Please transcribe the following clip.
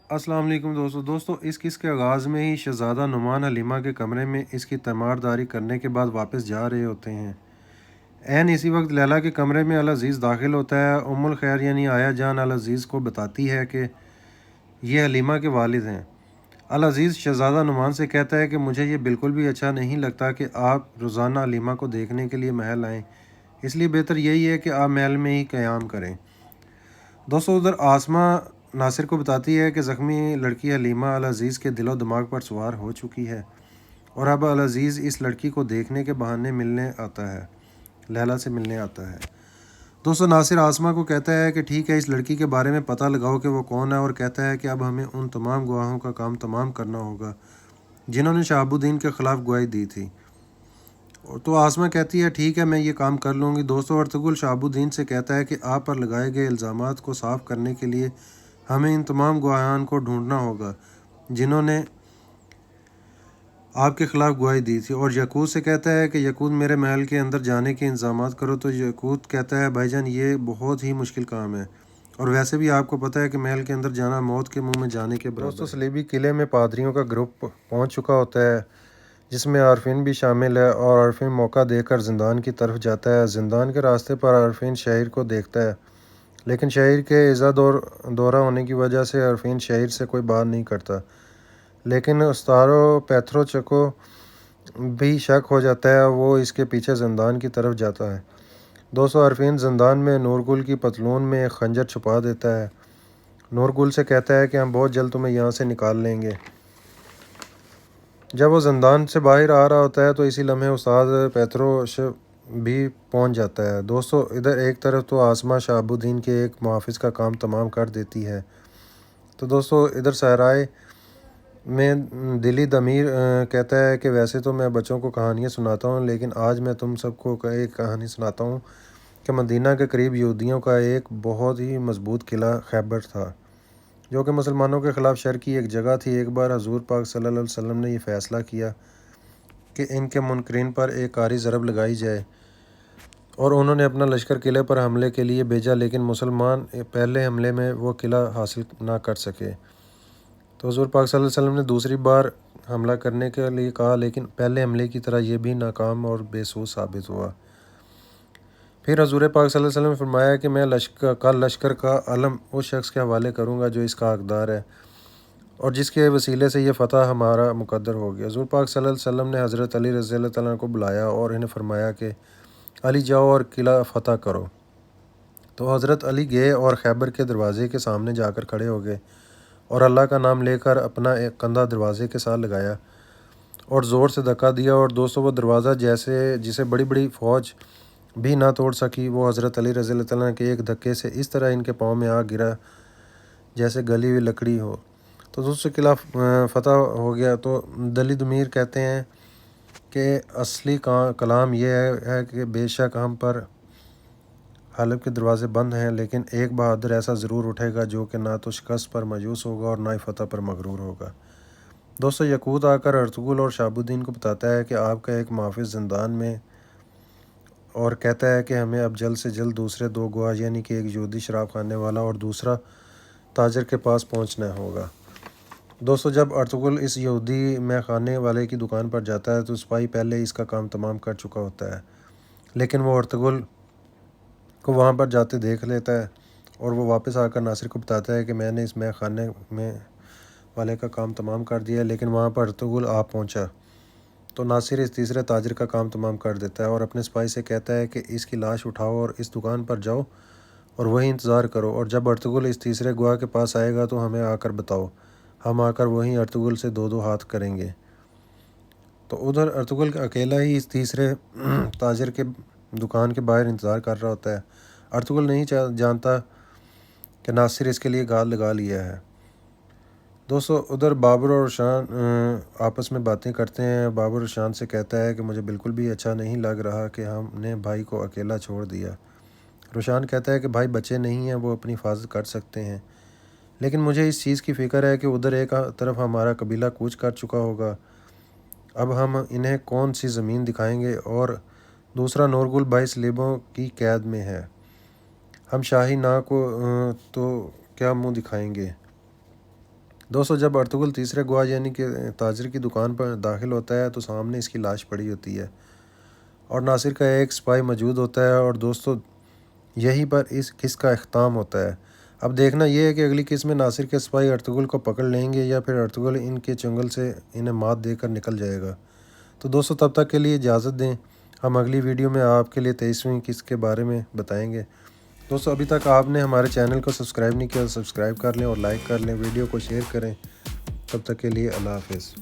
अस्सलाम वालेकुम दोस्तों इस किस्त के आगाज़ में ही शहज़ादा नुमान हलीमा के कमरे में इसकी तीमारदारी करने के बाद वापस जा रहे होते हैं। ऐन इसी वक्त लैला के कमरे में अल अज़ीज़ दाखिल होता है। उम्मुल खैर यानी आया जान अल अज़ीज़ को बताती है कि ये हलीमा के वालिद हैं। अल अज़ीज़ शहज़ादा नुमान से कहता है कि मुझे ये बिल्कुल भी अच्छा नहीं लगता कि आप रोज़ाना हलीमा को देखने के लिए महल आएँ, इसलिए बेहतर यही है कि आप महल में ही क़याम करें। दोस्तों उधर आसमा नासिर को बताती है कि ज़ख्मी लड़की हलीमा अल अज़ीज़ के दिलो दिमाग पर सवार हो चुकी है और अब अल अज़ीज़ इस लड़की को देखने के बहाने मिलने आता है, लैला से मिलने आता है। दोस्तों नासिर आसमा को कहता है कि ठीक है, इस लड़की के बारे में पता लगाओ कि वो कौन है, और कहता है कि अब हमें उन तमाम गवाहों का काम तमाम करना होगा जिन्होंने शहाबुद्दीन के ख़िलाफ़ गवाही दी थी। तो आसमा कहती है ठीक है, मैं ये काम कर लूँगी। दोस्तों अर्तुगरुल शहाबुद्दीन से कहता है कि आप पर लगाए गए इल्ज़ामात को साफ़ करने के लिए हमें इन तमाम गवाहान को ढूंढना होगा जिन्होंने आपके ख़िलाफ़ गवाही दी थी। और यकूत से कहता है कि यकूत मेरे महल के अंदर जाने के इंतज़ाम करो। तो यकूत कहता है भाईजान ये बहुत ही मुश्किल काम है, और वैसे भी आपको पता है कि महल के अंदर जाना मौत के मुंह में जाने के बराबर। दोस्तों सलीबी किले में पादरियों का ग्रुप पहुंच चुका होता है जिसमें आरफिन भी शामिल है, और आरफिन मौका देकर ज़िंदान की तरफ जाता है। ज़िंदान के रास्ते पर आरफिन शहर को देखता है, लेकिन शहर के इज़्ज़त दौरा होने की वजह से आरफिन शहर से कोई बात नहीं करता। लेकिन उस्तारो पेथरोच को भी शक हो जाता है, वो इसके पीछे ज़िंदान की तरफ जाता है। दोस्तों आरफिन ज़िंदान में नूरगुल की पतलून में एक खंजर छुपा देता है। नूरगुल से कहता है कि हम बहुत जल्द तुम्हें यहाँ से निकाल लेंगे। जब वो ज़िंदान से बाहर आ रहा होता है तो इसी लम्हे उस्ताद पेथरोश भी पहुँच जाता है। दोस्तों इधर एक तरफ तो आसमा शहाबुद्दीन के एक मुहाफ़िज़ का काम तमाम कर देती है, तो दोस्तों इधर सहराए में दिली दमीर कहता है कि वैसे तो मैं बच्चों को कहानियाँ सुनाता हूँ, लेकिन आज मैं तुम सबको एक कहानी सुनाता हूँ कि मदीना के करीब यहूदियों का एक बहुत ही मजबूत किला खैबर था, जो कि मुसलमानों के ख़िलाफ़ शर की एक जगह थी। एक बार हजूर पाक सल्लल्लाहु अलैहि वसल्लम ने यह फ़ैसला किया कि इनके मुनकरीन पर एक कारी ज़रब लगाई जाए, और उन्होंने अपना लश्कर किले पर हमले के लिए भेजा, लेकिन मुसलमान पहले हमले में वो किला हासिल ना कर सके। तो हजूर पाक सल्लल्लाहु अलैहि वसल्लम ने दूसरी बार हमला करने के लिए कहा, लेकिन पहले हमले की तरह ये भी नाकाम और बेसूर साबित हुआ। फिर हजूर पाक सल्लल्लाहु अलैहि वसल्लम ने फरमाया कि मैं लश्कर का अलम उस शख्स के हवाले करूँगा जो इसका हकदार है और जिसके वसीले से ये फ़तह हमारा मुकद्दर हो गया। हजूर पाक सल्लल्लाहु अलैहि वसल्लम ने हज़रत अली रज़ियल्लाहु तआला अन्हु को बुलाया और इन्हें फरमाया कि अली जाओ और किला फ़तह करो। तो हज़रत अली गए और खैबर के दरवाज़े के सामने जाकर खड़े हो गए और अल्लाह का नाम लेकर अपना एक कंधा दरवाज़े के साथ लगाया और ज़ोर से धक्का दिया। और दोस्तों वो दरवाज़ा जिसे बड़ी बड़ी फ़ौज भी ना तोड़ सकी, वो हज़रत अली रज़ियल्लाहु तआला के एक धक्के से इस तरह इनके पाँव में आ गिरा जैसे गली हुई लकड़ी हो। तो दोस्तों किला फ़तह हो गया। तो दली दमीर कहते हैं कि असली कलाम यह है कि बेशक हम पर हलफ के दरवाज़े बंद हैं, लेकिन एक बहादुर ऐसा ज़रूर उठेगा जो कि ना तो शिकस्त पर मायूस होगा और ना ही फ़तह पर मगरूर होगा। दोस्तों यकूत आकर अर्तुगरुल और शहाबुद्दीन को बताता है कि आपका एक मुहाफ़िज़ ज़िंदान में, और कहता है कि हमें अब जल्द से जल्द दूसरे दो गवाह यानी कि एक यहूदी शराब खाने वाला और दूसरा ताजर के पास पहुंचना होगा। दोस्तों जब अर्तुगरुल इस यहूदी मैं खाने वाले की दुकान पर जाता है तो सिपाही पहले इसका काम तमाम कर चुका होता है, लेकिन वो अर्तुगरुल को वहाँ पर जाते देख लेता है और वो वापस आकर नासिर को बताता है कि मैंने इस मैं खाने में वाले का काम तमाम कर दिया है, लेकिन वहाँ पर अर्तुगरुल आ पहुँचा। तो नासिर इस तीसरे ताजर का काम तमाम कर देता है और अपने सिपाही से कहता है कि इसकी लाश उठाओ और इस दुकान पर जाओ और वहीं इंतज़ार करो, और जब अर्तुगरुल इस तीसरे गवाह के पास आएगा तो हमें आकर बताओ, हम आकर वहीं अर्तुगरुल से दो दो हाथ करेंगे। तो उधर अर्तुगरुल अकेला ही इस तीसरे ताजर के दुकान के बाहर इंतज़ार कर रहा होता है। अर्तुगरुल नहीं जानता कि नासिर इसके लिए गाल लगा लिया है। दोस्तों उधर बाबर और रोशान आपस में बातें करते हैं। बाबर रोशान से कहता है कि मुझे बिल्कुल भी अच्छा नहीं लग रहा कि हमने भाई को अकेला छोड़ दिया। रोशान कहता है कि भाई बच्चे नहीं हैं, वो अपनी हिफाजत कर सकते हैं, लेकिन मुझे इस चीज़ की फ़िक्र है कि उधर एक तरफ हमारा कबीला कूच कर चुका होगा, अब हम इन्हें कौन सी ज़मीन दिखाएंगे, और दूसरा नूरगुल भाई सलीबों की कैद में है, हम शाही ना को तो क्या मुंह दिखाएंगे। دوستو جب ارطغرل تیسرے گواہ یعنی کہ تاجر کی دکان پر داخل ہوتا ہے تو سامنے اس کی لاش پڑی ہوتی ہے اور ناصر کا ایک سپاہی موجود ہوتا ہے، اور دوستو یہیں پر اس قص کا اختتام ہوتا ہے۔ اب دیکھنا یہ ہے کہ اگلی قسط میں ناصر کے سپاہی ارطغرل کو پکڑ لیں گے یا پھر ارطغرل ان کے چنگل سے انہیں مات دے کر نکل جائے گا۔ تو دوستو تب تک کے لیے اجازت دیں، ہم اگلی ویڈیو میں آپ کے لیے 23ویں قسط کے بارے میں بتائیں گے۔ دوستو ابھی تک آپ نے ہمارے چینل کو سبسکرائب نہیں کیا تو سبسکرائب کر لیں اور لائک کر لیں، ویڈیو کو شیئر کریں۔ تب تک کے لیے اللہ حافظ۔